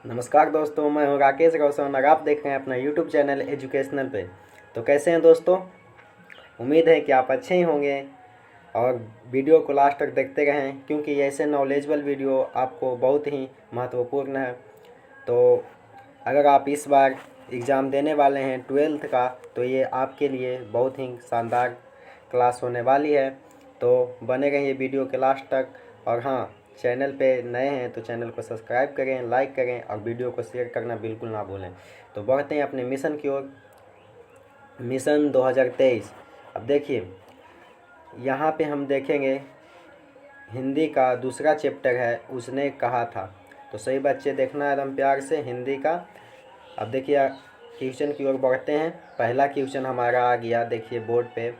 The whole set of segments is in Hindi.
नमस्कार दोस्तों, मैं हूं राकेश रोशन और आप देख रहे हैं अपना यूट्यूब चैनल एजुकेशनल पे। तो कैसे हैं दोस्तों? उम्मीद है कि आप अच्छे ही होंगे और वीडियो को लास्ट तक देखते रहें, क्योंकि ऐसे नॉलेजेबल वीडियो आपको बहुत ही महत्वपूर्ण है। तो अगर आप इस बार एग्ज़ाम देने वाले हैं 12th का, तो ये आपके लिए बहुत ही शानदार क्लास होने वाली है। तो बने रहिए वीडियो के लास्ट तक। और हाँ, चैनल पे नए हैं तो चैनल को सब्सक्राइब करें, लाइक करें और वीडियो को शेयर करना बिल्कुल ना भूलें। तो बढ़ते हैं अपने मिशन की ओर। मिशन 2023। अब देखिए, यहाँ पे हम देखेंगे हिंदी का दूसरा चैप्टर है, उसने कहा था। तो सही बच्चे देखना एकदम प्यार से हिंदी का। अब देखिए क्वेश्चन की ओर बढ़ते हैं। पहला क्वेश्चन हमारा आ गया, देखिए बोर्ड पे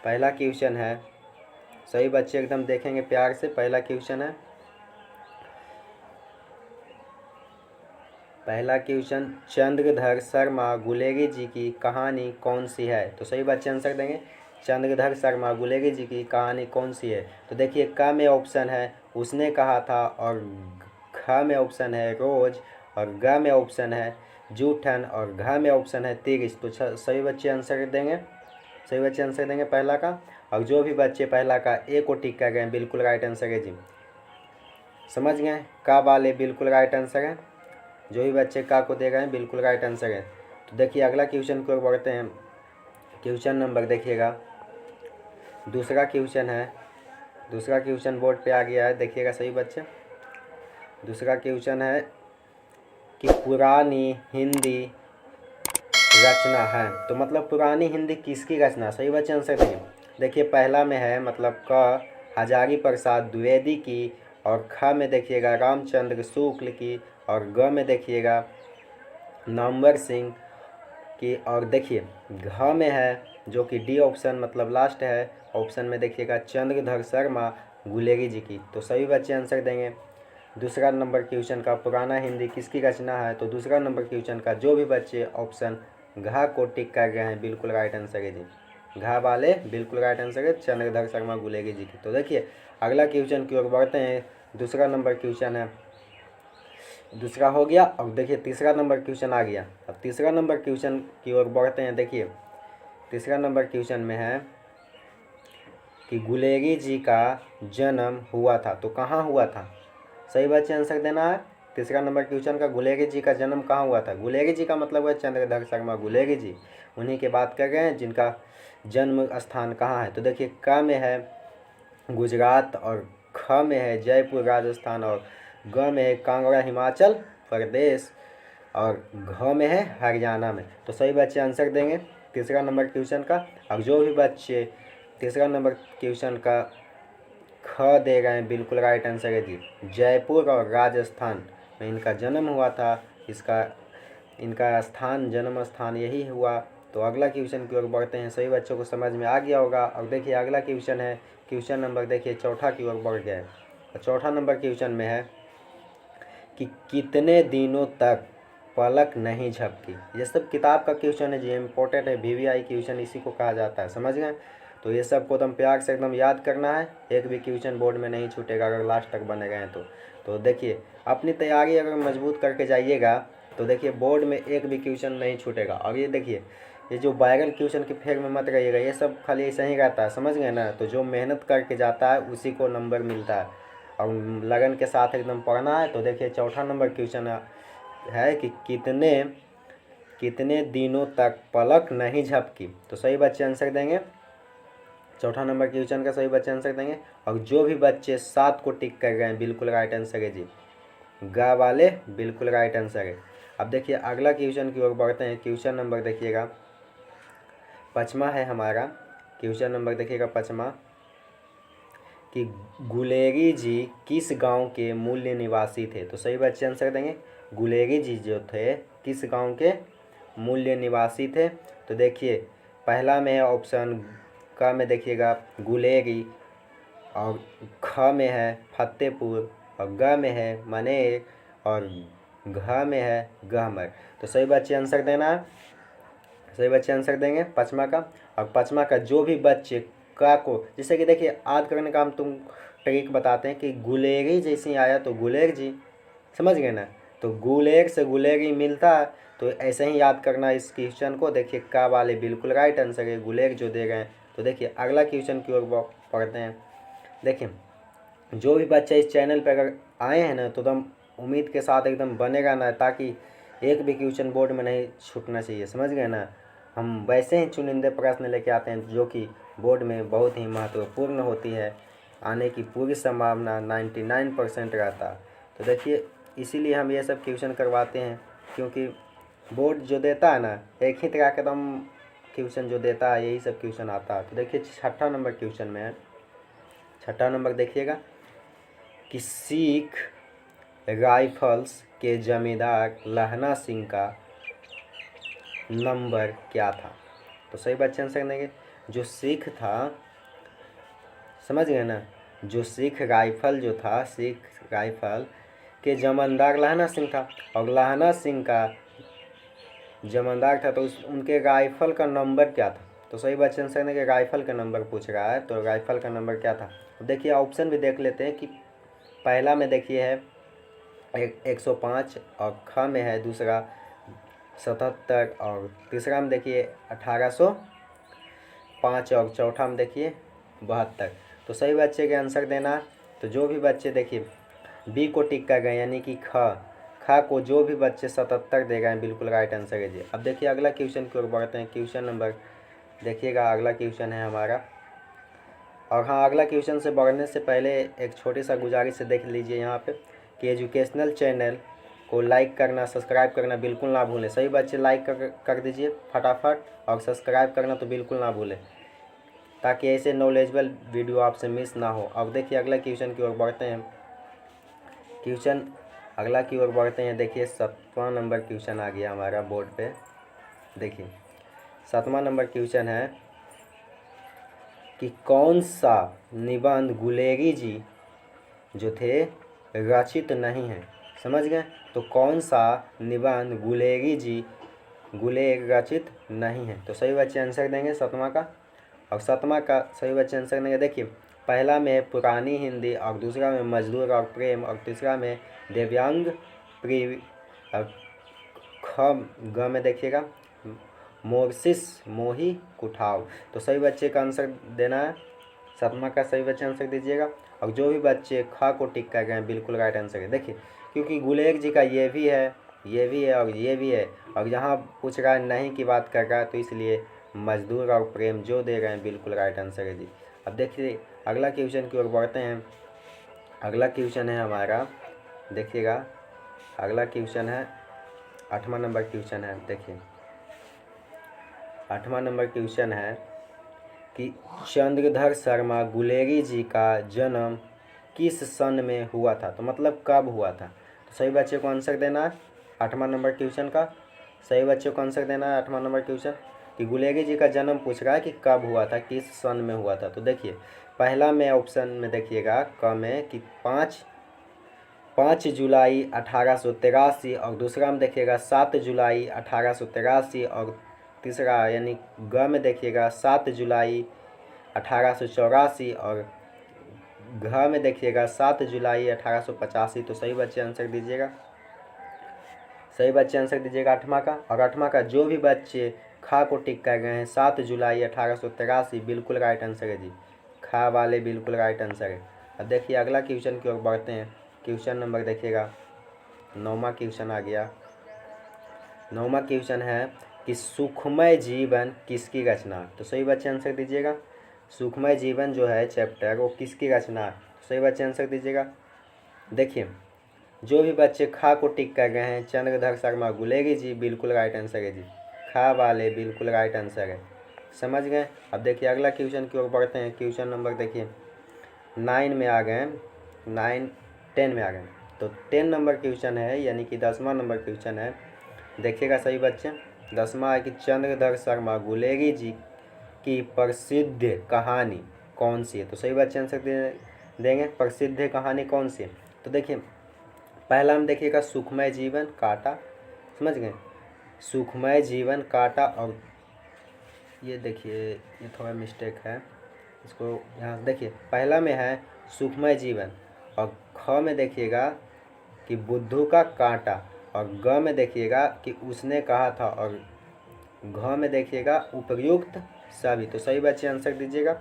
पहला क्वेश्चन है। सही बच्चे एकदम देखेंगे प्यार से। पहला क्वेश्चन है, पहला क्वेश्चन, चंद्रधर शर्मा गुलेरी जी की कहानी कौन सी है? तो सही बच्चे आंसर देंगे, चंद्रधर शर्मा गुलेरी जी की कहानी कौन सी है? तो देखिए क में ऑप्शन है उसने कहा था, और ख में ऑप्शन है रोज, और ग में ऑप्शन है जूठन, और घ में ऑप्शन है तिरिस। तो सही बच्चे आंसर देंगे, सही बच्चे आंसर देंगे पहला का। और जो भी बच्चे पहला का ए को टिक कर गए बिल्कुल राइट आंसर है जी। समझ गए? का वाले बिल्कुल राइट आंसर है। जो भी बच्चे का को दे गए हैं बिल्कुल राइट आंसर है। तो देखिए अगला क्वेश्चन की ओर बढ़ते हैं। क्वेश्चन नंबर देखिएगा, दूसरा क्वेश्चन है। दूसरा क्वेश्चन बोर्ड पे आ गया है, देखिएगा सही बच्चे। दूसरा क्वेश्चन है कि पुरानी हिंदी रचना है। तो मतलब पुरानी हिंदी किसकी रचना? सही बच्चे आंसर देंगे। देखिए पहला में है मतलब क हजारी प्रसाद द्विवेदी की, और ख में देखिएगा रामचंद्र शुक्ल की, और ग में देखिएगा नामवर सिंह की, और देखिए घ में है जो कि डी ऑप्शन मतलब लास्ट है ऑप्शन में, देखिएगा चंद्रधर शर्मा गुलेरी जी की। तो सभी बच्चे आंसर देंगे। दूसरा नंबर क्वेश्चन का पुराना हिंदी किसकी रचना है? तो दूसरा नंबर क्वेश्चन का जो भी बच्चे ऑप्शन घ को टिक कर गए हैं बिल्कुल राइट आंसर है जी। घ वाले बिल्कुल राइट आंसर है, चंद्रधर शर्मा गुलेरी जी की। तो देखिए अगला क्वेश्चन की ओर बढ़ते हैं। दूसरा नंबर क्वेश्चन है, दूसरा हो गया। अब देखिए तीसरा नंबर क्वेश्चन आ गया। अब तीसरा नंबर क्वेश्चन की ओर बढ़ते हैं। देखिए तीसरा नंबर क्वेश्चन में है कि गुलेरी जी का जन्म हुआ था। तो कहाँ हुआ था? सही बच्चे आंसर देना है। तीसरा नंबर क्वेश्चन का गुलेरी जी का जन्म कहाँ हुआ था? गुलेरी जी का मतलब है चंद्रधर शर्मा गुलेरी जी, उन्हीं की बात कर रहे हैं जिनका जन्म स्थान कहाँ है। तो देखिए क में है गुजरात, और ख में है जयपुर राजस्थान, और ग में है कांगड़ा हिमाचल प्रदेश, और घ में है हरियाणा में। तो सही बच्चे आंसर देंगे तीसरा नंबर क्वेश्चन का। अब जो भी बच्चे तीसरा नंबर क्वेश्चन का ख दे गए हैं बिल्कुल राइट आंसर है जी। जयपुर और राजस्थान में इनका जन्म हुआ था, इसका इनका स्थान जन्म स्थान यही हुआ। तो अगला क्वेश्चन की ओर बढ़ते हैं। सभी बच्चों को समझ में आ गया होगा। और देखिए अगला क्वेश्चन है, क्वेश्चन नंबर देखिए चौथा की ओर बढ़ गया है। और चौथा नंबर क्वेश्चन में है कि कितने दिनों तक पलक नहीं झपकी। ये सब किताब का क्वेश्चन है जी, इम्पोर्टेंट है, VVI क्वेश्चन इसी को कहा जाता है। समझ गए? तो ये सब को एकदम प्यार से एकदम याद करना है, एक भी क्वेश्चन बोर्ड में नहीं छूटेगा अगर लास्ट तक बने गए तो देखिए अपनी तैयारी अगर मजबूत करके जाइएगा तो देखिए बोर्ड में एक भी क्वेश्चन नहीं छूटेगा। और ये देखिए ये जो वायरल क्वेश्चन के फेर में मत रहिएगा, ये सब खाली ऐसा ही रहता है। समझ गए ना? तो जो मेहनत करके जाता है उसी को नंबर मिलता है, और लगन के साथ एकदम पढ़ना है। तो देखिए चौथा नंबर क्वेश्चन है कि कितने दिनों तक पलक नहीं झपकी। तो सही बच्चे आंसर देंगे, चौथा नंबर क्वेश्चन का सही बच्चे आंसर देंगे। और जो भी बच्चे 7 को टिक कर गए हैं बिल्कुल राइट आंसर है जी। गा वाले बिल्कुल राइट आंसर है। अब देखिए अगला क्वेश्चन की ओर बढ़ते हैं। क्वेश्चन नंबर देखिएगा पाँचवा है हमारा। क्वेश्चन नंबर देखिएगा पाँचवा कि गुलेरी जी किस गांव के मूल निवासी थे। तो सही बच्चे आंसर देंगे, गुलेरी जी जो थे किस गांव के मूल निवासी थे। तो देखिए पहला में है ऑप्शन क में देखिएगा गुलेरी, और ख में है फतेहपुर, और ग में है मनेर, और घ में है गहमर। तो सही बच्चे आंसर देना है, सही बच्चे आंसर देंगे पाँचवा का। और पाँचवा का जो भी बच्चे का को, जैसे कि देखिए याद करने का हम तुम ट्रिक बताते हैं कि गुलेरी जैसे आया तो गुलेर जी, समझ गए ना। तो गुलेर से गुलेरी मिलता है, तो ऐसे ही याद करना इस क्वेश्चन को। देखिए का वाले बिल्कुल राइट आंसर है, गुलेर जो दे गए हैं। तो देखिए अगला क्वेश्चन की ओर पढ़ते हैं। देखिए जो भी बच्चे इस चैनल पर अगर आए हैं ना तो एकदम उम्मीद के साथ एकदम बनेगा ना, ताकि एक भी क्वेश्चन बोर्ड में नहीं छूटना चाहिए, समझ गए ना। हम वैसे ही चुनिंदे प्रश्न लेके आते हैं जो कि बोर्ड में बहुत ही महत्वपूर्ण होती है, आने की पूरी संभावना 99% रहता है। तो देखिए इसीलिए हम ये सब क्वेश्चन करवाते हैं, क्योंकि बोर्ड जो देता है ना एक ही तरह का एकदम क्वेश्चन जो देता है यही सब क्वेश्चन आता है। तो देखिए छठा नंबर क्वेश्चन में है, छठा नंबर देखिएगा कि सिख राइफल्स के जमींदार लहना सिंह का नंबर क्या था। तो सही बच्चे आंसर देंगे। जो सिख था, समझ गए ना, जो सिख राइफल जो था, सिख राइफल के जमानदार लहना सिंह था, और लहना सिंह का जमानदार था तो उनके राइफल का नंबर क्या था। तो सही बच्चे आंसर देंगे, राइफल का नंबर पूछ रहा है, तो राइफल का नंबर क्या था। देखिए ऑप्शन भी देख लेते हैं कि पहला में देखिए है 105 और ख में है दूसरा 77 और तीसरा में देखिए 1805 और चौथा में देखिए 72। तो सही बच्चे के आंसर देना। तो जो भी बच्चे देखिए बी को टिक कर गए यानी कि ख को जो भी बच्चे 77 दे गए बिल्कुल राइट आंसर है जी। अब देखिए अगला क्वेश्चन की ओर बढ़ते हैं। क्वेश्चन नंबर देखिएगा, अगला क्वेश्चन है हमारा। और हाँ, अगला क्वेश्चन से बढ़ने से पहले एक छोटी सा गुजारिश से देख लीजिए यहाँ पे कि एजुकेशनल चैनल को लाइक करना, सब्सक्राइब करना बिल्कुल ना भूलें। सही बच्चे लाइक कर दीजिए फटाफट, और सब्सक्राइब करना तो बिल्कुल ना भूलें, ताकि ऐसे नॉलेजेबल वीडियो आपसे मिस ना हो। अब देखिए अगला क्वेश्चन की ओर बढ़ते हैं। अगला की ओर बढ़ते हैं। देखिए 7वां नंबर क्वेश्चन आ गया हमारा बोर्ड पे। देखिए 7वां नंबर क्वेश्चन है कि कौन सा निबंध गुलेरी जी जो थे रचित नहीं है। समझ गए। तो कौन सा निबंध गुलेर रचित नहीं है। तो सही बच्चे आंसर देंगे 7वां का, और 7वां का सही बच्चे आंसर देंगे। देखिए पहला में पुरानी हिंदी, और दूसरा में मजदूर और प्रेम, और तीसरा में दिव्यांग प्री, और ग में देखिएगा मोरसिस मोही कुठाव। तो सही बच्चे का आंसर देना है 7वां का, सही बच्चे आंसर दीजिएगा। और जो भी बच्चे ख को टिक कर गए बिल्कुल राइट आंसर है। देखिए क्योंकि गुलेर जी का ये भी है, ये भी है और ये भी है, और यहाँ पूछ रहा है नहीं की बात कर रहा है, तो इसलिए मजदूर और प्रेम जो दे रहे हैं बिल्कुल राइट आंसर है जी। अब देखिए अगला क्वेश्चन की ओर बढ़ते हैं। अगला क्वेश्चन है हमारा, देखिएगा अगला क्वेश्चन है 8वां नंबर क्वेश्चन है। देखिए 8वां नंबर क्वेश्चन है कि चंद्रधर शर्मा गुलेरी जी का जन्म किस सन में हुआ था। तो मतलब कब हुआ था। तो सही बच्चे को आंसर देना है 8वां नंबर क्वेश्चन का, सही बच्चे को आंसर देना है 8वां नंबर क्वेश्चन कि गुलेरी जी का जन्म पूछ रहा है कि कब हुआ था, किस सन में हुआ था। तो देखिए पहला में ऑप्शन में देखिएगा क में कि 5 जुलाई 1883, और दूसरा में देखिएगा 7 जुलाई 1883, और तीसरा यानी ग में देखिएगा 7 जुलाई 1884, और घ में देखिएगा 7 जुलाई 1885। तो सही बच्चे आंसर दीजिएगा, सही बच्चे आंसर दीजिएगा 8वां का। और 8वां का जो भी बच्चे खा को टिक कर गए हैं 7 जुलाई 1883 बिल्कुल राइट आंसर है जी, खा वाले बिल्कुल राइट आंसर है। अब देखिए अगला क्वेश्चन की ओर बढ़ते हैं। क्वेश्चन नंबर देखिएगा 9वां क्वेश्चन आ गया। 9वां क्वेश्चन है कि सुखमय जीवन किसकी रचना। तो सही बच्चे आंसर दीजिएगा, सुखमय जीवन जो है चैप्टर वो किसकी रचना है। सही बच्चे आंसर दीजिएगा। देखिए जो भी बच्चे खा को टिक कर गए हैं चंद्रधर शर्मा गुलेरी जी बिल्कुल राइट आंसर है जी, खा वाले बिल्कुल राइट आंसर है, समझ गए। अब देखिए अगला क्वेश्चन की ओर बढ़ते हैं। क्वेश्चन नंबर देखिए 9 में आ गए, 10 में आ गए। तो 10 नंबर क्वेश्चन है यानी कि 10वां नंबर क्वेश्चन है। देखिएगा सही बच्चे, 10वां है कि चंद्रधर शर्मा गुलेरी जी की प्रसिद्ध कहानी कौन सी है। तो सही बच्चे आंसर देंगे प्रसिद्ध कहानी कौन सी है। तो देखिए पहला हम देखिएगा सुखमय जीवन कांटा, समझ गए, सुखमय जीवन कांटा, और ये देखिए ये थोड़ा मिस्टेक है, इसको यहाँ देखिए, पहला में है सुखमय जीवन, और ख में देखिएगा कि बुद्धू का कांटा, और ग में देखिएगा कि उसने कहा था, और घ में देखिएगा उपयुक्त सभी। तो सही बच्चे आंसर दीजिएगा,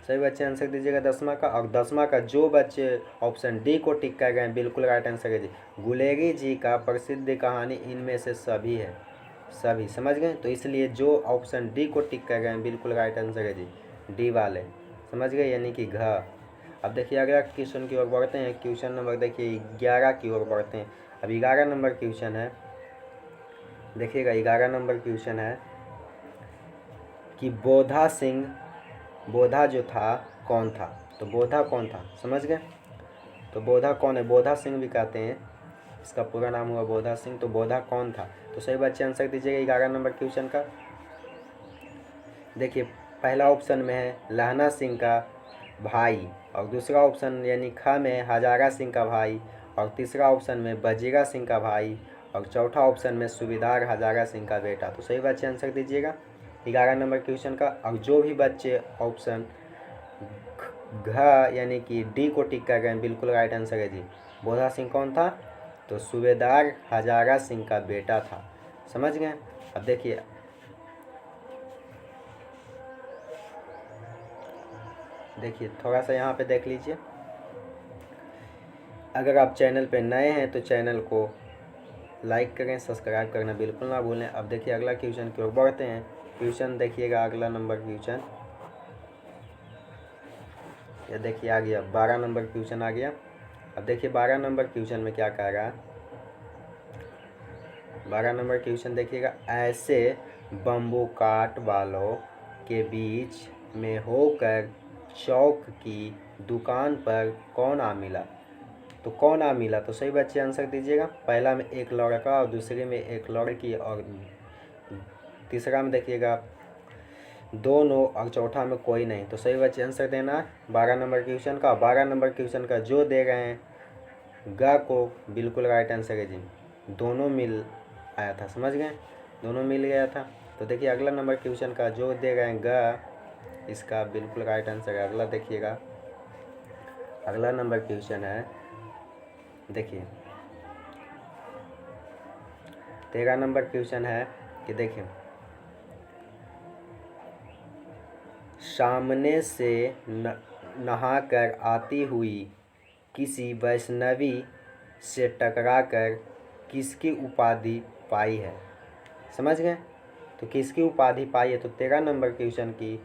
सही बच्चे आंसर दीजिएगा 10वां का। और 10वां का जो बच्चे ऑप्शन डी को टिक कर गए बिल्कुल राइट आंसर है जी। गुलेरी जी का प्रसिद्ध कहानी इनमें से सभी है, सभी, समझ गए। तो इसलिए जो ऑप्शन डी को टिक कर गए बिल्कुल राइट आंसर है जी, डी वाले, समझ गए, यानी कि घ। अब देखिए अगला क्वेश्चन की ओर बढ़ते हैं। क्वेश्चन नंबर देखिए 11 की ओर बढ़ते हैं। अब 11 नंबर क्वेश्चन है, देखिएगा 11 नंबर क्वेश्चन है कि बोधा सिंह, बोधा जो था कौन था? तो बोधा कौन था, समझ गए। तो बोधा कौन है? बोधा सिंह भी कहते हैं, इसका पूरा नाम हुआ बोधा सिंह। तो बोधा कौन था? तो सही बच्चे आंसर दीजिएगा 11 नंबर क्वेश्चन का। देखिए पहला ऑप्शन में है लहना सिंह का भाई, और दूसरा ऑप्शन यानी ख में हजारा सिंह का भाई, और तीसरा ऑप्शन में बजीरा सिंह का भाई, और चौथा ऑप्शन में सूबेदार हजारा सिंह का बेटा। तो सही बच्चे आंसर दीजिएगा 11 नंबर क्वेश्चन का। और जो भी बच्चे ऑप्शन घ यानी कि डी को टिक कर गए बिल्कुल राइट आंसर है जी। बोधा सिंह कौन था? तो सूबेदार हजारा सिंह का बेटा था, समझ गए। अब देखिए थोड़ा सा यहाँ पे देख लीजिए। अगर आप चैनल पे नए हैं तो चैनल को लाइक करें, सब्सक्राइब करना बिल्कुल ना भूलें। अब देखिए अगला क्वेश्चन की ओर बढ़ते हैं। क्वेश्चन देखिएगा अगला नंबर क्वेश्चन, ये देखिए आ गया 12 नंबर क्वेश्चन आ गया। अब देखिए 12 नंबर क्वेश्चन में क्या कह रहा है। 12 नंबर क्वेश्चन देखिएगा, ऐसे बम्बू काट वालों के बीच में होकर चौक की दुकान पर कौन आ मिला? तो कौन आ मिला? तो सही बच्चे आंसर दीजिएगा। पहला में एक लड़का, और दूसरे में एक लड़की, और तीसरा में देखिएगा दोनों, और चौथा में कोई नहीं। तो सही बच्चे आंसर देना है 12 नंबर क्वेश्चन का। 12 नंबर क्वेश्चन का जो दे रहे हैं ग को बिल्कुल राइट आंसर है जी, दोनों मिल आया था, समझ गए, दोनों मिल गया था। तो देखिए अगला नंबर क्वेश्चन का जो दे रहे हैं ग, इसका बिल्कुल राइट आंसर है। अगला देखिएगा, अगला नंबर क्वेश्चन है, देखिए 13 नंबर क्वेश्चन है कि देखिए सामने से नहाकर आती हुई किसी वैष्णवी से टकराकर किसकी उपाधि पाई है? समझ गए। तो किसकी उपाधि पाई है? तो 13 नंबर क्वेश्चन की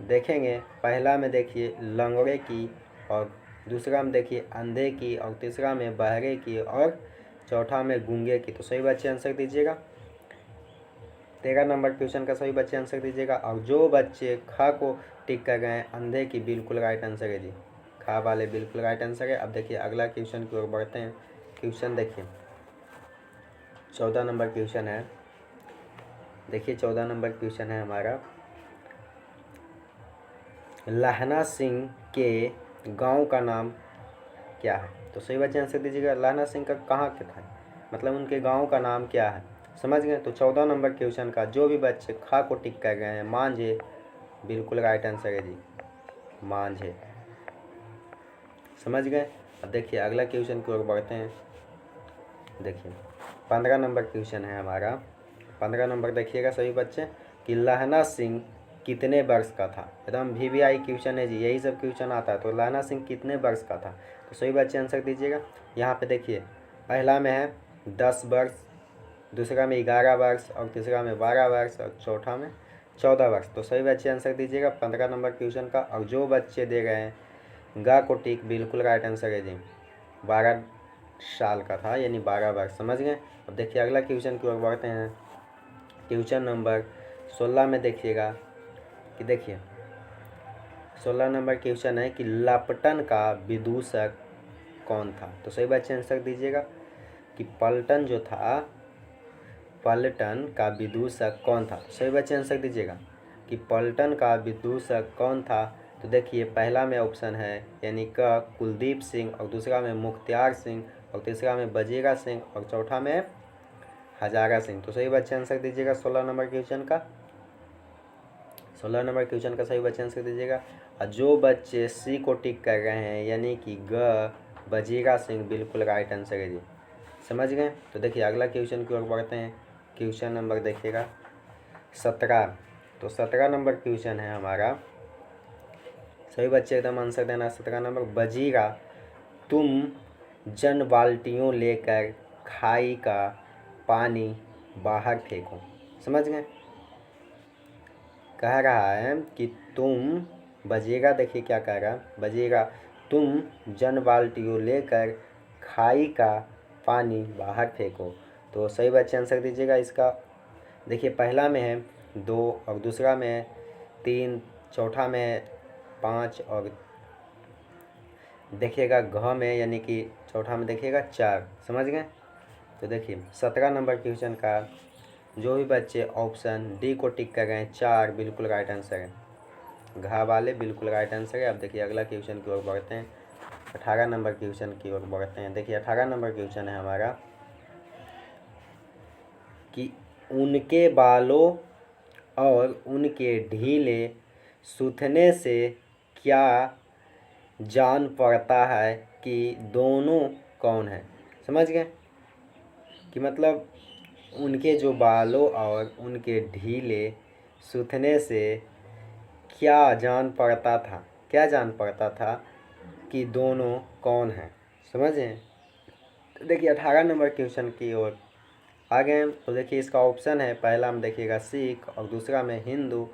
देखेंगे। पहला में देखिए लंगड़े की, और दूसरा में देखिए अंधे की, और तीसरा में बहरे की, और चौथा में गूंगे की। तो सही बच्चे आंसर दीजिएगा 13 नंबर क्वेश्चन का, सही बच्चे आंसर दीजिएगा। और जो बच्चे ख को टिक कर गए अंधे की बिल्कुल राइट आंसर है जी, ख वाले बिल्कुल राइट आंसर है। अब देखिए अगला क्वेश्चन की ओर बढ़ते हैं। क्वेश्चन देखिए 14 नंबर क्वेश्चन है, देखिए 14 नंबर क्वेश्चन है हमारा, लहना सिंह के गांव का नाम क्या है? तो सही बच्चे आंसर दीजिएगा। लहना सिंह का कहाँ के था, मतलब उनके गांव का नाम क्या है, समझ गए। तो 14 नंबर क्वेश्चन का जो भी बच्चे खा को टिक कर गए हैं मांझे, बिल्कुल राइट आंसर है जी, मांझे, समझ गए। अब देखिए अगला क्वेश्चन की ओर बढ़ते हैं। देखिए 15 नंबर क्वेश्चन है हमारा। 15 नंबर देखिएगा सभी बच्चे कि लहना सिंह कितने वर्ष का था? एकदम VVI क्वेश्चन है जी, यही सब क्वेश्चन आता है। तो लहना सिंह कितने वर्ष का था? तो सही बच्चे आंसर दीजिएगा। यहाँ पे देखिए पहला में है 10 वर्ष, दूसरा में 11 वर्ष, और तीसरा में 12 वर्ष, और चौथा में 14 वर्ष। तो सही बच्चे आंसर दीजिएगा 15 नंबर क्वेश्चन का। और जो बच्चे दे गए हैं गा को टिक, बिल्कुल राइट आंसर है जी, 12 साल का था, यानी 12 वर्ष, समझ गए। अब देखिए अगला क्वेश्चन की ओर बढ़ते हैं। क्वेश्चन नंबर 16 में देखिएगा कि देखिए 16 नंबर क्वेश्चन है कि लपटन का विदूषक कौन था? तो सही बच्चे आंसर दीजिएगा कि पलटन जो था, पलटन का विदूषक कौन था? सही बच्चे आंसर दीजिएगा कि पलटन का विदूषक कौन था। तो देखिए पहला में ऑप्शन है यानी क कुलदीप सिंह, और दूसरा में मुख्तियार सिंह, और तीसरा में बजीरा सिंह, और चौथा में हजारा सिंह। तो सही बच्चे आंसर दीजिएगा 16 नंबर क्वेश्चन का। 16 नंबर क्वेश्चन का सही बच्चे आंसर दीजिएगा। और जो बच्चे सी को टिक कर रहे हैं यानी कि ग बजीरा सिंह बिल्कुल राइट आंसर है जी। समझ गए। तो देखिए अगला क्वेश्चन की ओर बढ़ते हैं। क्वेश्चन नंबर देखिएगा 17। तो 17 नंबर क्वेश्चन है हमारा, सभी बच्चे एकदम आंसर देना। 17 नंबर, बजीरा तुम जन बाल्टियों लेकर खाई का पानी बाहर फेंको। समझ गए। कह रहा है कि तुम, बजीरा देखिए क्या कह रहा है, बजीरा तुम जन बाल्टियों लेकर खाई का पानी बाहर फेंको। तो सही बच्चे आंसर दीजिएगा इसका। देखिए पहला में है 2 और दूसरा में है 3, चौथा में है 5 और देखिएगा घ में यानी कि चौथा में देखिएगा 4। समझ गए। तो देखिए 17 नंबर क्वेश्चन का जो भी बच्चे ऑप्शन डी को टिक कर गए हैं 4 बिल्कुल राइट आंसर है। घा वाले बिल्कुल राइट आंसर है। अब देखिए अगला क्वेश्चन की ओर बढ़ते हैं। 18 नंबर क्वेश्चन की ओर बढ़ते हैं। देखिए 18 नंबर क्वेश्चन है हमारा कि उनके बालों और उनके ढीले सूथने से क्या जान पड़ता है कि दोनों कौन है। समझ गए। कि मतलब उनके जो बालों और उनके ढीले सूथने से क्या जान पड़ता था, क्या जान पड़ता था कि दोनों कौन हैं। समझे। तो देखिए 18 नंबर क्वेश्चन की ओर आ गए। तो देखिए इसका ऑप्शन है, पहला में देखिएगा सिख और दूसरा में हिंदू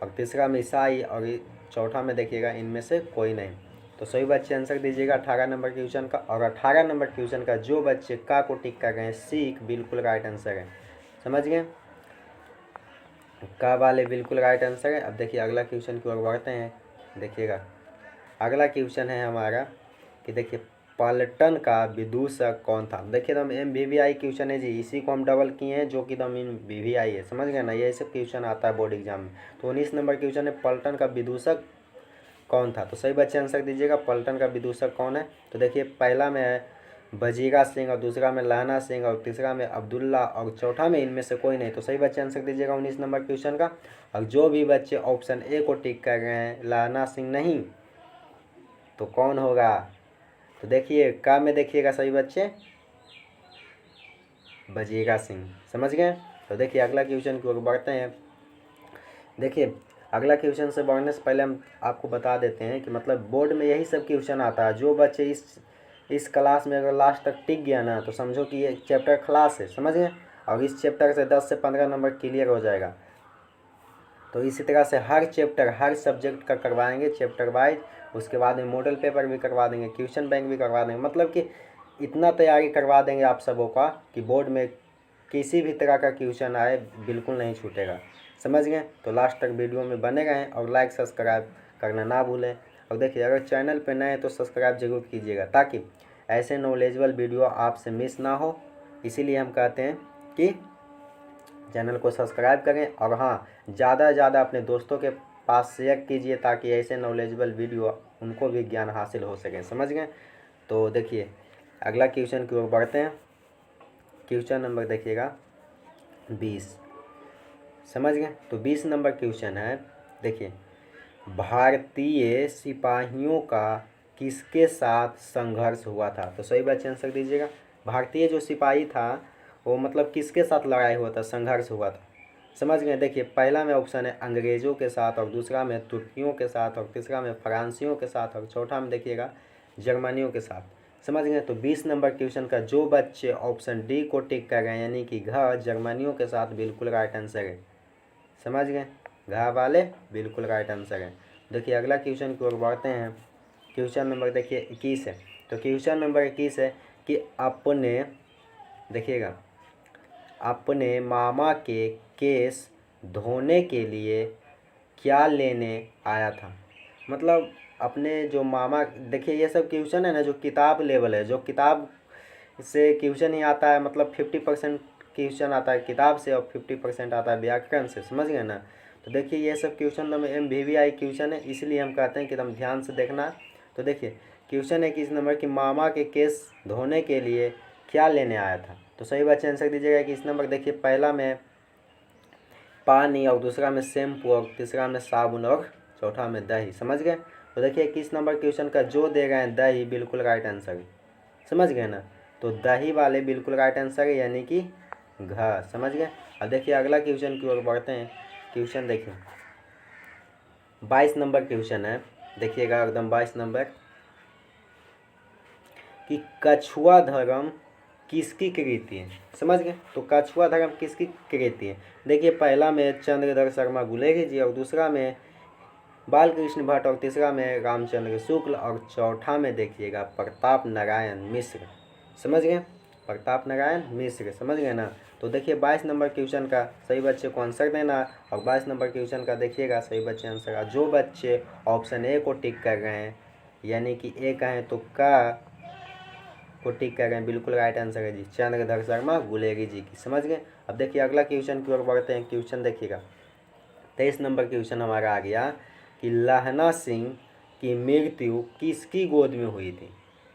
और तीसरा में ईसाई और चौथा में देखिएगा इनमें से कोई नहीं। तो सही बच्चे आंसर दीजिएगा 18 नंबर क्वेश्चन का। और 18 नंबर क्वेश्चन का जो बच्चे का को टिक कर गए सिख बिल्कुल राइट आंसर है। समझ गए। का वाले बिल्कुल राइट आंसर है। अब देखिए अगला क्वेश्चन की ओर बढ़ते हैं। देखिएगा अगला क्वेश्चन है हमारा कि देखिए पलटन का विदूषक कौन था। देखिए एकदम MVVI क्वेश्चन है जी, इसी को हम डबल किए हैं जो कि एकदम MVVI है। समझ गए ना, ये सब क्वेश्चन आता है बोर्ड एग्जाम में। तो 19 नंबर क्वेश्चन है पलटन का विदूषक कौन था। तो सही बच्चे आंसर दीजिएगा पलटन का विदूषक कौन है। तो देखिए पहला में है बजीरा सिंह और दूसरा में लहना सिंह और तीसरा में अब्दुल्ला और चौथा में इनमें से कोई नहीं। तो सही बच्चे आंसर दीजिएगा 19 नंबर क्वेश्चन का। और जो भी बच्चे ऑप्शन ए को टिक कर गए हैं लहना सिंह नहीं, तो कौन होगा। तो देखिए का में देखिएगा सही बच्चे बजीरा सिंह। समझ गए। तो देखिए अगला क्वेश्चन की ओर बढ़ते हैं। देखिए अगला क्वेश्चन से बढ़ने से पहले हम आपको बता देते हैं कि मतलब बोर्ड में यही सब क्वेश्चन आता है। जो बच्चे इस क्लास में अगर लास्ट तक टिक गया ना तो समझो कि ये चैप्टर क्लास है। समझ गए। और इस चैप्टर से 10 से 15 नंबर क्लियर हो जाएगा। तो इसी तरह से हर चैप्टर हर सब्जेक्ट का करवाएंगे चैप्टर वाइज। उसके बाद में मॉडल पेपर भी करवा देंगे, क्वेश्चन बैंक भी करवा देंगे। मतलब कि इतना तैयारी करवा देंगे आप सबों का कि बोर्ड में किसी भी तरह का क्वेश्चन आए बिल्कुल नहीं छूटेगा। समझ गए। तो लास्ट तक वीडियो में बने रहें और लाइक सब्सक्राइब करना ना भूलें। और देखिए अगर चैनल पर नए हैं तो सब्सक्राइब जरूर कीजिएगा ताकि ऐसे नॉलेजेबल वीडियो आपसे मिस ना हो। इसीलिए हम कहते हैं कि चैनल को सब्सक्राइब करें और हाँ ज़्यादा से ज़्यादा अपने दोस्तों के पास शेयर कीजिए ताकि ऐसे नॉलेजेबल वीडियो उनको भी ज्ञान हासिल हो सके। समझ गए। तो देखिए अगला क्वेश्चन की ओर बढ़ते हैं। क्वेश्चन नंबर देखिएगा 20। समझ गए। तो 20 नंबर क्वेश्चन है। देखिए भारतीय सिपाहियों का किसके साथ संघर्ष हुआ था। तो सही बच्चे आंसर दीजिएगा। भारतीय जो सिपाही था वो मतलब किसके साथ लड़ाई हुआ था, संघर्ष हुआ था। समझ गए। देखिए पहला में ऑप्शन है अंग्रेज़ों के साथ और दूसरा में तुर्कियों के साथ और तीसरा में फ्रांसियों के साथ और चौथा में देखिएगा जर्मनियों के साथ। समझ गए। तो 20 नंबर क्वेश्चन का जो बच्चे ऑप्शन डी को टिक कर गए यानी कि घ जर्मनियों के साथ बिल्कुल राइट आंसर है। समझ गए। घ वाले बिल्कुल राइट आंसर है। देखिए अगला क्वेश्चन की ओर बढ़ते हैं। क्वेश्चन नंबर देखिए 21 है। तो क्वेश्चन नंबर 21 है कि अपने देखिएगा अपने मामा के केस धोने के लिए क्या लेने आया था। मतलब अपने जो मामा, देखिए ये सब क्वेश्चन है ना जो किताब लेवल है, जो किताब से क्वेश्चन ही आता है। मतलब 50% क्वेश्चन आता है किताब से और 50% आता है व्याकरण से। समझ गए ना। तो देखिए ये सब क्वेश्चन MVVI क्वेश्चन है, इसलिए हम कहते हैं कि एकदम ध्यान से देखना। तो देखिए क्वेश्चन है कि इस नंबर की मामा के केस धोने के लिए क्या लेने आया था। तो सही बच्चे आंसर दीजिएगा कि इस नंबर देखिए पहला में पानी, और दूसरा में शैम्पू, और तीसरा में साबुन, और चौथा में दही। समझ गए। तो देखिए 21 नंबर क्वेश्चन का जो दे गए हैं दही, बिल्कुल राइट आंसर है। समझ गए ना। तो दही वाले बिल्कुल राइट आंसर है, यानी कि घ। समझ गए। अब देखिए अगला क्वेश्चन की ओर बढ़ते हैं। क्वेश्चन देखिए 22 नंबर क्वेश्चन है, देखिएगा एकदम 22 नंबर, कि कछुआ धर्म किसकी कृति है। समझ गए। तो कछुआ धर्म किसकी कृति है। देखिए पहला में चंद्रधर शर्मा गुलेरी जी, और दूसरा में बालकृष्ण भट्ट, और तीसरा में रामचंद्र शुक्ल, और चौथा में देखिएगा प्रताप नारायण मिश्र। समझ गए। प्रताप नारायण मिश्र। समझ गए ना। तो देखिए 22 नंबर क्वेश्चन का सही बच्चे को आंसर देना, और 22 नंबर क्वेश्चन का देखिएगा सही बच्चे आंसर। जो बच्चे ऑप्शन ए को टिक कर रहे हैं, यानी कि ए का है तो का को टिक कर रहे हैं, बिल्कुल राइट आंसर है जी चंद्रधर शर्मा गुलेरी जी की। समझ गए। अब देखिए अगला क्वेश्चन की ओर बढ़ते हैं। क्वेश्चन देखिएगा 23 नंबर क्वेश्चन हमारा आ गया, कि लहना सिंह की मृत्यु किसकी गोद में हुई थी।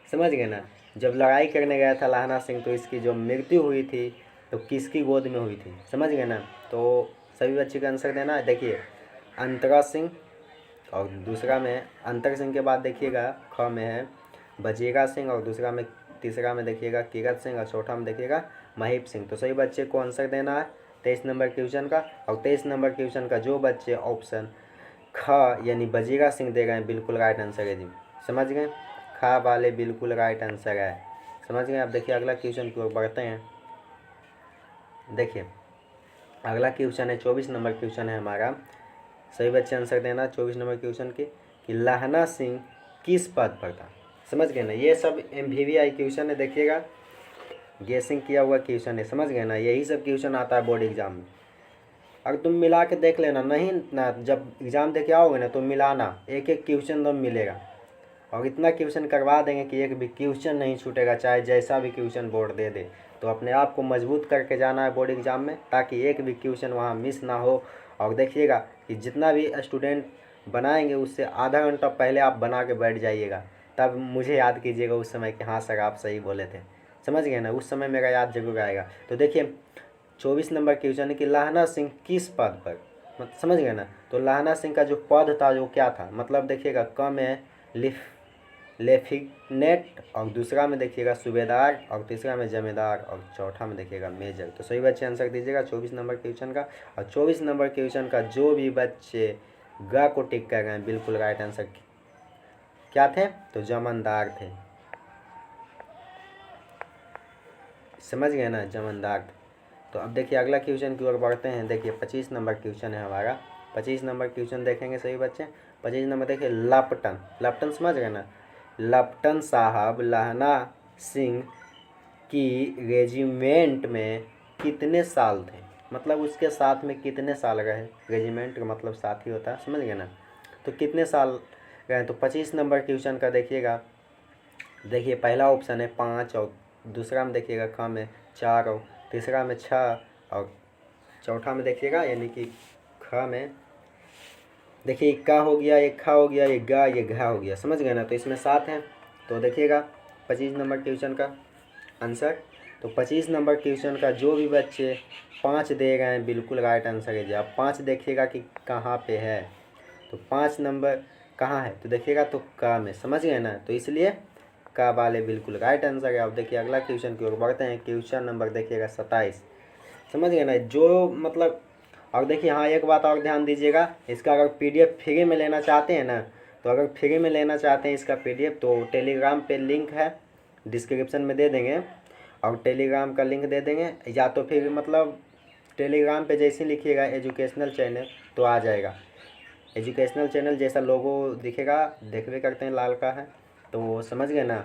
समझ गए ना। जब लड़ाई करने गया था लहना सिंह, तो इसकी जो मृत्यु हुई थी तो किसकी गोद में हुई थी। समझ गए ना। तो सभी बच्चे का आंसर देना। देखिए अंतरा सिंह, और दूसरा में अंतर सिंह के बाद देखिएगा ख में है बजेगा सिंह, और दूसरा में तीसरा में देखिएगा किरत सिंह, और चौथा में देखिएगा महीप सिंह। तो सही बच्चे को आंसर देना है 23 नंबर क्वेश्चन का। और 23 नंबर क्वेश्चन का जो बच्चे ऑप्शन ख यानी बजेगा सिंह दे गए हैं, बिल्कुल राइट आंसर है जी। समझ गए। ख वाले बिल्कुल राइट आंसर है। समझ गए। अब देखिए अगला क्वेश्चन की ओर बढ़ते हैं। देखिए अगला क्वेश्चन है 24 नंबर क्वेश्चन है हमारा, सही बच्चे आंसर देना 24 नंबर क्वेश्चन के, कि लहना सिंह किस पद पर था। समझ गए ना। ये सब MVVI क्वेश्चन है, देखिएगा गेसिंग किया हुआ क्वेश्चन है। समझ गए ना। यही सब क्वेश्चन आता है बोर्ड एग्जाम में। अगर तुम मिला के देख लेना, नहीं ना जब एग्ज़ाम दे के आओगे ना तो मिलाना, एक एक क्वेश्चन तुम मिलेगा, और इतना क्वेश्चन करवा देंगे कि एक भी क्वेश्चन नहीं छूटेगा, चाहे जैसा भी क्वेश्चन बोर्ड दे दे। तो अपने आप को मजबूत करके जाना है बोर्ड एग्ज़ाम में, ताकि एक भी क्वेश्चन वहाँ मिस ना हो। और देखिएगा कि जितना भी स्टूडेंट बनाएंगे उससे आधा घंटा पहले आप बना के बैठ जाइएगा, तब मुझे याद कीजिएगा उस समय कि हाँ सर आप सही बोले थे। समझ गए ना। उस समय मेरा याद जरूर आएगा। तो देखिए 24 नंबर क्वेश्चन है कि लहना सिंह किस पद पर, मतलब समझ गए ना। तो लहना सिंह का जो पद था वो क्या था, मतलब देखिएगा क में लेफ्टिनेंट, और दूसरा में देखिएगा सूबेदार, और तीसरा में जमींदार, और चौथा में देखिएगा मेजर। तो सही बच्चे आंसर दीजिएगा 24 नंबर क्वेश्चन का। और 24 नंबर क्वेश्चन का जो भी बच्चे ग को टिक कर गए हैं, बिल्कुल राइट आंसर क्या थे, तो जमींदार थे। समझ गए ना, जमींदार थे। तो अब देखिए अगला क्वेश्चन की ओर बढ़ते हैं। देखिए 25 नंबर क्वेश्चन है हमारा। 25 नंबर क्वेश्चन देखेंगे सही बच्चे। 25 नंबर देखिए लपटन, लपटन समझ गए ना। लपटन साहब लहना सिंह की रेजिमेंट में कितने साल थे, मतलब उसके साथ में कितने साल रहे। रेजिमेंट का मतलब साथी होता है। समझ गए ना। तो कितने साल रहे। तो 25 नंबर क्वेश्चन का देखिएगा, देखिए पहला ऑप्शन है 5, और दूसरा में देखिएगा ख में 4, और तीसरा में 6, और चौथा में देखिएगा यानी कि ख में देखिए इक्का हो गया, एक खा हो गया, एक गा, ये घा हो गया। समझ गए ना। तो इसमें 7 हैं। तो देखिएगा 25 नंबर क्वेश्चन का आंसर। तो 25 नंबर क्वेश्चन का जो भी बच्चे 5 दे गए हैं, बिल्कुल राइट आंसर है जी। आप 5 देखिएगा कि कहाँ पे है। तो 5 नंबर कहाँ है, तो देखिएगा तो का में। समझ गए ना। तो इसलिए का वाले बिल्कुल राइट आंसर है। अब देखिए अगला क्वेश्चन की ओर बढ़ते हैं। क्वेश्चन नंबर देखिएगा 27। समझ गए ना। जो मतलब और देखिए हाँ एक बात और ध्यान दीजिएगा, इसका अगर PDF फ्री में लेना चाहते हैं ना, तो अगर फ्री में लेना चाहते हैं इसका PDF, तो टेलीग्राम पे लिंक है, डिस्क्रिप्शन में दे देंगे, और टेलीग्राम का लिंक दे देंगे, या तो फिर मतलब टेलीग्राम पे जैसे लिखिएगा एजुकेशनल चैनल तो आ जाएगा। एजुकेशनल चैनल जैसा लोगो दिखेगा, देखते करते हैं लाल का है, तो समझ गए ना।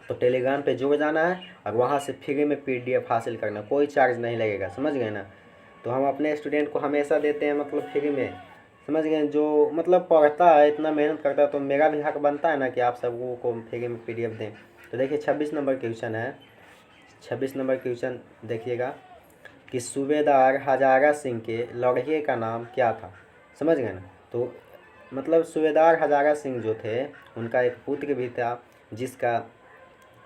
तो टेलीग्राम पे जुड़ जाना है, और वहाँ से फ्री में PDF हासिल करना, कोई चार्ज नहीं लगेगा। समझ गए ना। तो हम अपने स्टूडेंट को हमेशा देते हैं, मतलब फ्री में। समझ गए। जो मतलब पढ़ता है, इतना मेहनत करता है, तो मेरा भी हक बनता है ना कि आप सबको को फ्री में PDF दें। तो देखिए 26 नंबर क्वेश्चन है। 26 नंबर क्वेश्चन देखिएगा, कि सूबेदार हजारा सिंह के लड़के का नाम क्या था। समझ गए ना। तो मतलब सूबेदार हजारा सिंह जो थे, उनका एक पुत्र भी था जिसका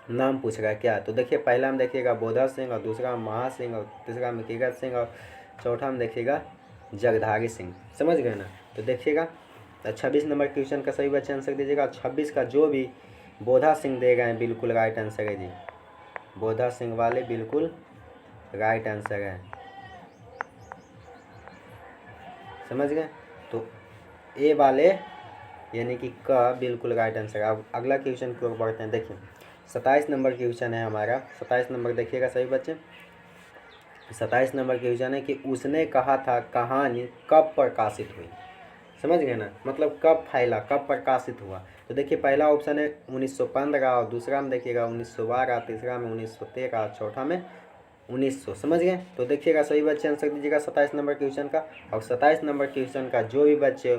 नाम पूछ रहा है क्या। तो देखिए पहला में देखिएगा बोधा सिंह, और दूसरा में महा सिंह, और तीसरा में किरत सिंह, और चौथा में देखिएगा जगधारी सिंह। समझ गए ना। तो देखिएगा, तो 26 नंबर क्वेश्चन का सही बच्चे आंसर दीजिएगा। 26 का जो भी बोधा सिंह दे गए हैं बिल्कुल राइट आंसर है जी। बोधा सिंह वाले बिल्कुल राइट आंसर है। समझ गए। तो ए वाले यानी कि का बिल्कुल राइट आंसर है। अब अगला क्वेश्चन की ओर बढ़ते हैं। देखिए 27 नंबर क्वेश्चन है हमारा। 27 नंबर देखिएगा सही बच्चे। 27 नंबर क्वेश्चन है कि उसने कहा था कहानी कब प्रकाशित हुई। समझ गए ना, मतलब कब फैला, कब प्रकाशित हुआ। तो देखिए पहला ऑप्शन है 1915 और दूसरा में देखिएगा 1912, तीसरा में 1913 और चौथा में 1900। समझ गए। तो देखिएगा सही बच्चे आंसर दीजिएगा 27 नंबर क्वेश्चन का। और 27 नंबर क्वेश्चन का जो भी बच्चे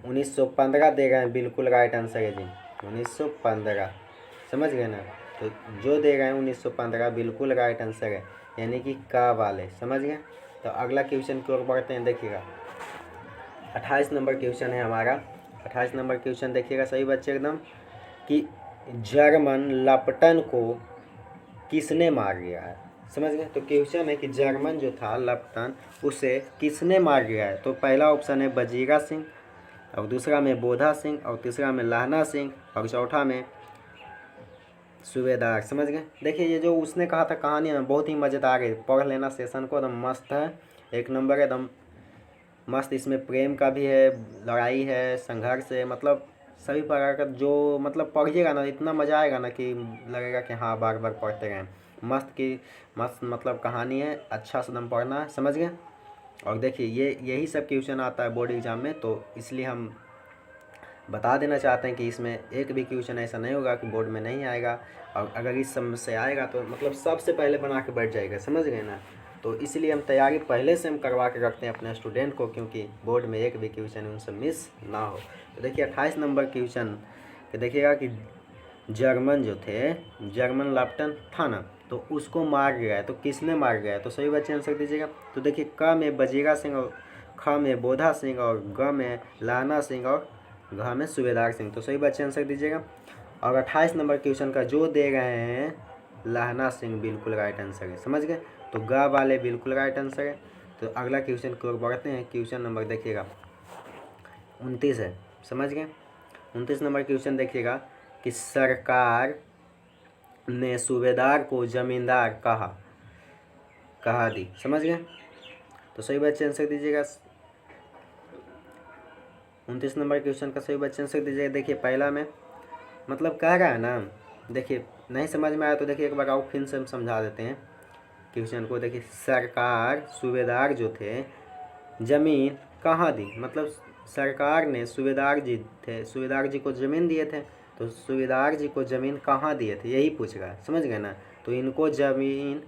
1915 दे गए हैं बिल्कुल राइट आंसर है जी, 1915। समझ गए ना। तो जो दे गए हैं 1915 बिल्कुल राइट आंसर है, यानी कि का वाले। समझ गए। तो अगला क्वेश्चन की ओर बढ़ते हैं। देखिएगा 28 नंबर क्वेश्चन है हमारा। 28 नंबर क्वेश्चन देखिएगा सही बच्चे एकदम, कि जर्मन लपटन को किसने मार गया है। समझ गए। तो क्वेश्चन है कि जर्मन जो था लपटन, उसे किसने मार गया है। तो पहला ऑप्शन है बजीरा सिंह, और दूसरा में बोधा सिंह, और तीसरा में लहना सिंह, और चौथा में सूबेदार। समझ गए। देखिए ये जो उसने कहा था कहानी है बहुत ही मज़ेदार है, पढ़ लेना सेशन को, एकदम मस्त है, एक नंबर है, एकदम मस्त। इसमें प्रेम का भी है, लड़ाई है, संघर्ष है, मतलब सभी प्रकार का जो मतलब पढ़िएगा ना इतना मज़ा आएगा ना कि लगेगा कि हाँ बार बार पढ़ते रहें। मस्त की मस्त मतलब कहानी है, अच्छा से एकदम पढ़ना है। समझ गए। और देखिए ये यही सब क्वेश्चन आता है बोर्ड एग्जाम में, तो इसलिए हम बता देना चाहते हैं कि इसमें एक भी क्वेश्चन ऐसा नहीं होगा कि बोर्ड में नहीं आएगा। और अगर इस समय से आएगा तो मतलब सबसे पहले बना के बैठ जाएगा। समझ गए ना। तो इसलिए हम तैयारी पहले से हम करवा के रखते हैं अपने स्टूडेंट को, क्योंकि बोर्ड में एक भी क्वेश्चन उनसे मिस ना हो। तो देखिए 28 नंबर क्वेश्चन देखिएगा कि जर्मन जो थे, जर्मन लैफ्टन था ना, तो उसको मार गया है। तो किसने मार गया है। तो सही बच्चे आंसर दीजिएगा। तो देखिए क में बजीरा सिंह, और ख में बोधा सिंह, और ग में लाना सिंह, और घ में सूबेदार सिंह। तो सही बच्चे आंसर दीजिएगा। और 28 नंबर क्वेश्चन का जो दे रहे हैं लहना सिंह बिल्कुल राइट आंसर है। समझ गए। तो ग वाले बिल्कुल राइट आंसर है। तो अगला क्वेश्चन की ओर बढ़ते हैं। क्वेश्चन नंबर देखिएगा 29 है। समझ गए। 29 नंबर क्वेश्चन देखिएगा कि सरकार ने सूबेदार को जमींदार कहा दी। समझ गए। तो सही बच्चे आंसर दीजिएगा। 29 नंबर क्वेश्चन का सही बच्चे आंसर दीजिएगा। देखिए पहला में मतलब कह रहा है ना, देखिए नहीं समझ में आया तो देखिए एक बार आओ फिर से हम समझा देते हैं क्वेश्चन को। देखिए सरकार सूबेदार जो थे जमीन कहाँ दी, मतलब सरकार ने सूबेदार जी थे, सूबेदार जी को ज़मीन दिए थे, तो सूबेदार जी को ज़मीन कहाँ दिए थे यही पूछ रहा है। समझ गए ना। तो इनको ज़मीन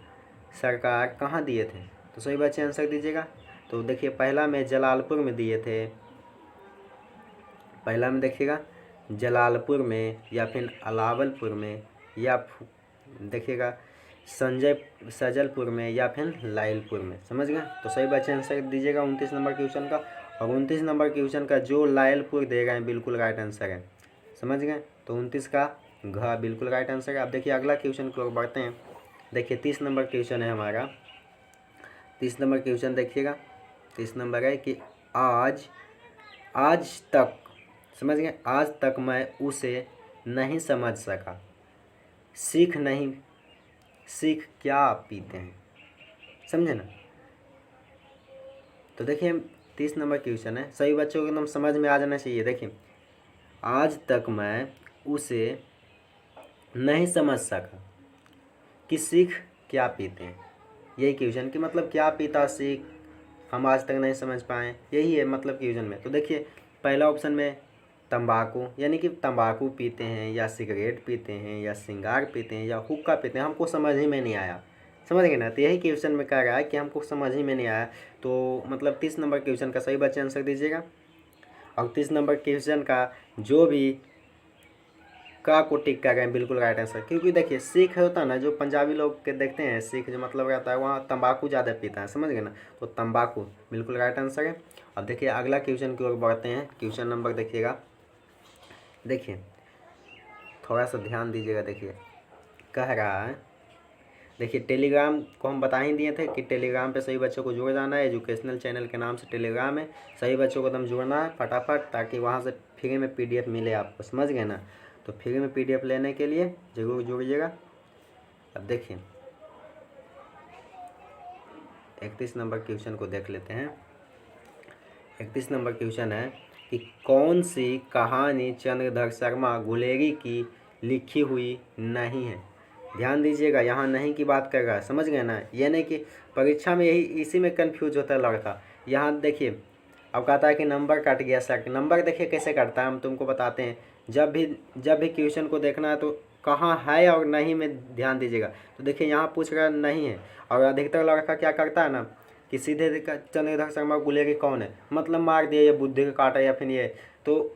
सरकार कहाँ दिए थे। तो सही बच्चे आंसर दीजिएगा। तो देखिए पहला में जलालपुर में दिए थे, पहला में देखिएगा जलालपुर में, या फिर अलावलपुर में, या देखिएगा सजलपुर में, या फिर लाइलपुर में। समझ गए। तो सही बच्चे आंसर दीजिएगा 29 नंबर क्वेश्चन का। और 29 नंबर क्वेश्चन का जो लाइलपुर दे गए हैं बिल्कुल राइट आंसर है। समझ गए। तो 29 का घ बिल्कुल राइट आंसर है। अब देखिए अगला क्वेश्चन की ओर बढ़ते हैं। देखिए 30 नंबर क्वेश्चन है हमारा। 30 नंबर क्वेश्चन देखिएगा। 30 नंबर है कि आज तक, समझ गए, आज तक मैं उसे नहीं समझ सका, सीख क्या पीते हैं। समझे ना। तो देखिए 30 नंबर क्वेश्चन है, सही बच्चों को एकदम समझ में आ जाना चाहिए। देखिए आज तक मैं उसे नहीं समझ सका कि सीख क्या पीते हैं, यही क्वेश्चन कि मतलब क्या पीता सीख हम आज तक नहीं समझ पाए, यही है मतलब क्वेश्चन में। तो देखिए पहला ऑप्शन में तंबाकू, यानी कि तंबाकू पीते हैं, या सिगरेट पीते हैं, या सिंगार पीते हैं, या हुक्का पीते हैं, हमको समझ ही में नहीं आया। समझ गए ना। तो यही क्वेश्चन में कह रहा है कि हमको समझ ही में नहीं आया। तो मतलब 30 नंबर क्वेश्चन का सही बच्चे आंसर दीजिएगा। और 30 नंबर क्वेश्चन का जो भी का को टिक कर गए हैं बिल्कुल राइट आंसर। क्योंकि देखिए सिख होता है ना, जो पंजाबी लोग के देखते हैं सिख जो मतलब रहता है वहाँ तंबाकू ज़्यादा पीता है। समझ गए ना। तो तंबाकू बिल्कुल राइट आंसर है। अब देखिए अगला क्वेश्चन की ओर बढ़ते हैं। क्वेश्चन नंबर देखिएगा, देखिए थोड़ा सा ध्यान दीजिएगा। देखिए कह रहा है देखिए टेलीग्राम को हम बता ही दिए थे कि टेलीग्राम पे सभी बच्चों को जुड़ जाना है। एजुकेशनल चैनल के नाम से टेलीग्राम है, सभी बच्चों को एकदम जुड़ना है फटाफट, ताकि वहाँ से फ्री में PDF मिले आपको, समझ गए ना। तो फ्री में PDF लेने के लिए जरूर जुड़िएगा। अब देखिए 31 नंबर क्वेश्चन को देख लेते हैं। 31 नंबर क्वेश्चन है कि कौन सी कहानी चंद्रधर शर्मा गुलेरी की लिखी हुई नहीं है। ध्यान दीजिएगा, यहाँ नहीं की बात कर रहा है, समझ गए ना। ये नहीं कि परीक्षा में यही इसी में कंफ्यूज होता है लड़का। यहाँ देखिए अब कहता है कि नंबर कट गया सर। नंबर देखिए कैसे कटता है, हम तुमको बताते हैं। जब भी क्वेश्चन को देखना है तो कहाँ है और नहीं में ध्यान दीजिएगा। तो देखिए यहाँ पूछ रहा नहीं है, और अधिकतर लड़का क्या करता है ना कि सीधे चंद्रधर शर्मा गुलेरी कौन है, मतलब मार दिया ये बुद्धि का काटा या फिर ये। तो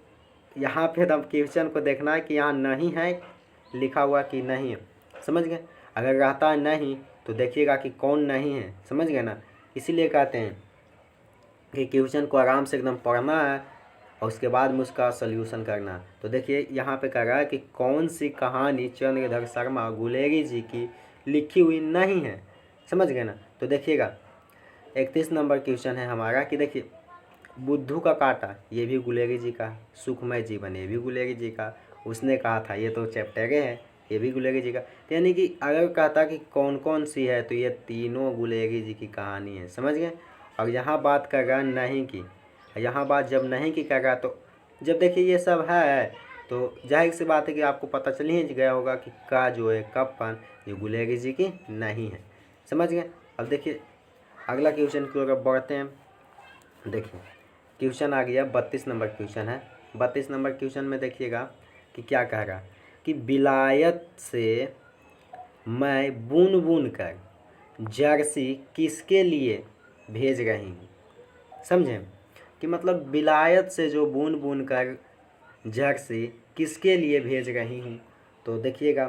यहाँ पे अब क्वेश्चन को देखना है कि यहाँ नहीं है लिखा हुआ कि नहीं है, समझ गए। अगर रहता है नहीं तो देखिएगा कि कौन नहीं है, समझ गए ना। इसीलिए कहते हैं कि क्वेश्चन को आराम से एकदम पढ़ना है और उसके बाद में उसका सल्यूशन करना है। तो देखिए यहाँ पे कह रहा है कि कौन सी कहानी चंद्रधर शर्मा गुलेरी जी की लिखी हुई नहीं है, समझ गए ना। तो देखिएगा 31 नंबर क्वेश्चन है हमारा कि देखिए बुद्धू का काटा ये भी गुलेरी जी का, सुखमय जीवन ये भी गुलेरी जी का, उसने कहा था ये तो चैप्टर है ये भी गुलेरी जी का। यानी कि अगर कहता कि कौन कौन सी है तो ये तीनों गुलेरी जी की कहानी है, समझ गए। और यहाँ बात कर रहा नहीं की, यहाँ बात जब नहीं की कर रहा तो जब देखिए ये सब है तो जाहिर सी बात है कि आपको पता चल ही गया होगा कि का जो है कप्पन ये गुलेरी जी की नहीं है, समझ गए। अब देखिए अगला क्वेश्चन की ओर बढ़ते हैं। देखिए क्वेश्चन आ गया 32 नंबर क्वेश्चन है। 32 नंबर क्वेश्चन में देखिएगा कि क्या कह रहा कि विलायत से मैं बून बून कर जर्सी किसके लिए भेज रही हूँ। समझें कि मतलब विलायत से जो बून बून कर जर्सी किसके लिए भेज रही हूँ। तो देखिएगा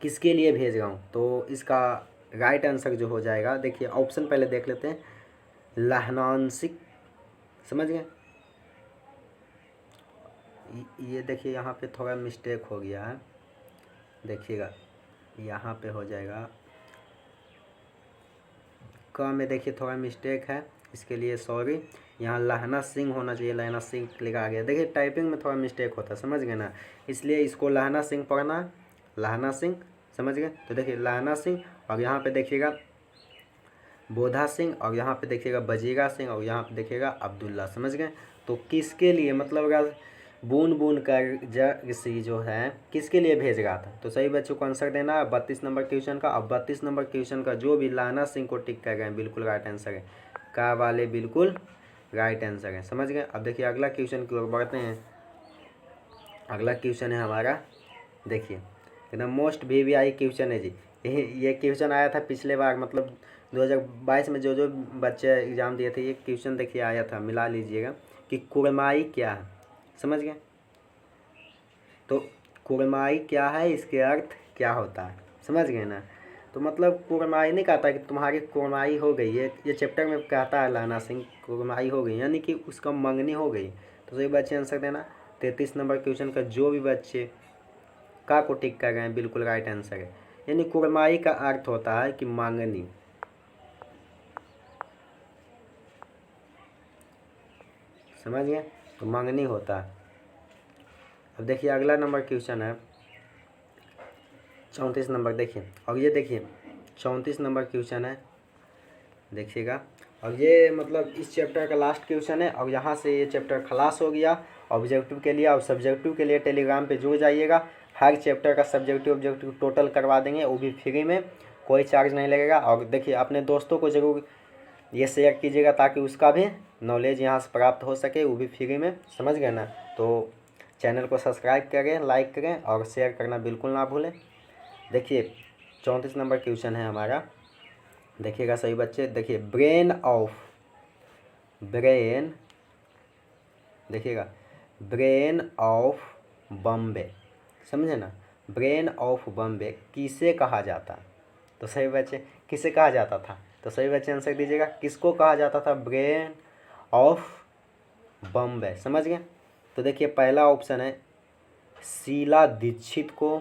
किसके लिए भेज रहा हूँ, तो इसका राइट आंसर जो हो जाएगा, देखिए ऑप्शन पहले देख लेते हैं। लहनानसिक, समझ गए। ये देखिए यहाँ पे थोड़ा मिस्टेक हो गया है, देखिएगा यहाँ पे हो जाएगा क में देखिए थोड़ा मिस्टेक है, इसके लिए सॉरी। यहाँ लहना सिंह होना चाहिए, लहना सिंह लिखा आ गया। देखिए टाइपिंग में थोड़ा मिस्टेक होता है, समझ गए ना, इसलिए इसको लहना सिंह पढ़ना, लहना सिंह, समझ गए। तो देखिए लहना सिंह, और यहाँ पे देखिएगा बोधा सिंह, और यहाँ पे देखिएगा बजीरा सिंह, और यहाँ पे देखिएगा अब्दुल्ला, समझ गए। तो किसके लिए मतलब अगर बून बून कर जर्सी जो है किसके लिए भेज रहा था, तो सही बच्चों को आंसर देना है 32 नंबर क्वेश्चन का। अब 32 नंबर क्वेश्चन का जो भी लहना सिंह को टिक कर गए बिल्कुल राइट आंसर है, का वाले बिल्कुल राइट आंसर है, समझ गए। अब देखिए अगला क्वेश्चन की ओर बढ़ते हैं। अगला क्वेश्चन है हमारा, देखिए एकदम मोस्ट VVI क्वेश्चन है जी। ये क्वेश्चन आया था पिछले बार, मतलब 2022 में जो बच्चे एग्ज़ाम दिए थे, ये क्वेश्चन देखिए आया था, मिला लीजिएगा कि कुरमाई क्या है, समझ गए। तो कुरमाई क्या है, इसके अर्थ क्या होता है, समझ गए ना। तो मतलब कुरमाई नहीं कहता कि तुम्हारी कुरमाई हो गई, ये चैप्टर में कहता है लहना सिंह कुरमाई हो गई, यानी कि उसका मंगनी हो गई। तो सही बच्चे आंसर देना। 33 नंबर क्वेश्चन का जो भी बच्चे का को टिक कर गए हैं बिल्कुल राइट आंसर है। यानी कुरमाई का अर्थ होता है कि मांगनी, समझ गए, तो मांगनी होता है। अब देखिए अगला नंबर क्वेश्चन है 34 नंबर, देखिए। और ये देखिए 34 नंबर क्वेश्चन है, देखिएगा। और ये मतलब इस चैप्टर का लास्ट क्वेश्चन है, और यहाँ से ये चैप्टर खलास हो गया ऑब्जेक्टिव के लिए। और सब्जेक्टिव के लिए टेलीग्राम पे जुड़ जाइएगा, हर चैप्टर का सब्जेक्टिव ऑब्जेक्टिव टोटल करवा देंगे, वो भी फ्री में, कोई चार्ज नहीं लगेगा। और देखिए अपने दोस्तों को ज़रूर ये शेयर कीजिएगा ताकि उसका भी नॉलेज यहाँ से प्राप्त हो सके, वो भी फ्री में, समझ गए ना। तो चैनल को सब्सक्राइब करें, लाइक करें और शेयर करना बिल्कुल ना भूलें। देखिए 34 नंबर क्वेश्चन है हमारा, देखिएगा सही बच्चे। देखिए ब्रेन, देखिएगा ब्रेन ऑफ बॉम्बे, समझे ना, ब्रेन ऑफ बॉम्बे किसे कहा जाता, तो सही बच्चे किसे कहा जाता था, तो सही बच्चे आंसर दीजिएगा किसको कहा जाता था ब्रेन ऑफ बॉम्बे, समझ गए। तो देखिए पहला ऑप्शन है शीला दीक्षित को,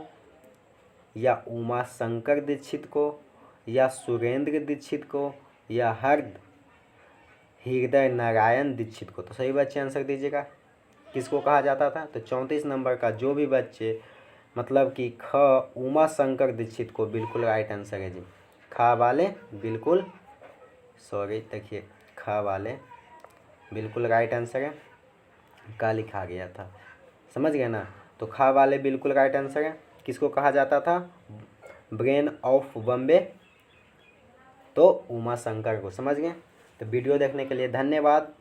या उमा शंकर दीक्षित को, या सुरेंद्र दीक्षित को, या हृदय नारायण दीक्षित को? तो सही बच्चे आंसर दीजिएगा, किसको कहा जाता था? तो 34 नंबर का जो भी बच्चे मतलब कि ख उमा शंकर दीक्षित को बिल्कुल राइट आंसर है जी। ख वाले बिल्कुल, सॉरी देखिए ख वाले बिल्कुल राइट आंसर है, का लिखा गया था, समझ गए ना? तो ख वाले बिल्कुल राइट आंसर है। किसको कहा जाता था? ब्रेन ऑफ बॉम्बे, तो उमा शंकर को, समझ गए? तो वीडियो देखने के लिए धन्यवाद,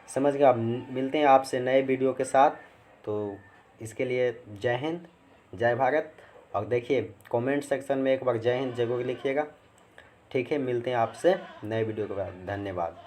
समझ गए? आप मिलते हैं आपसे नए वीडियो के साथ, तो इसके लिए जय हिंद, जय भारत। और देखिए कमेंट सेक्शन में एक बार जय हिंद जरूर लिखिएगा, ठीक है? मिलते हैं आपसे नए वीडियो के बाद, धन्यवाद।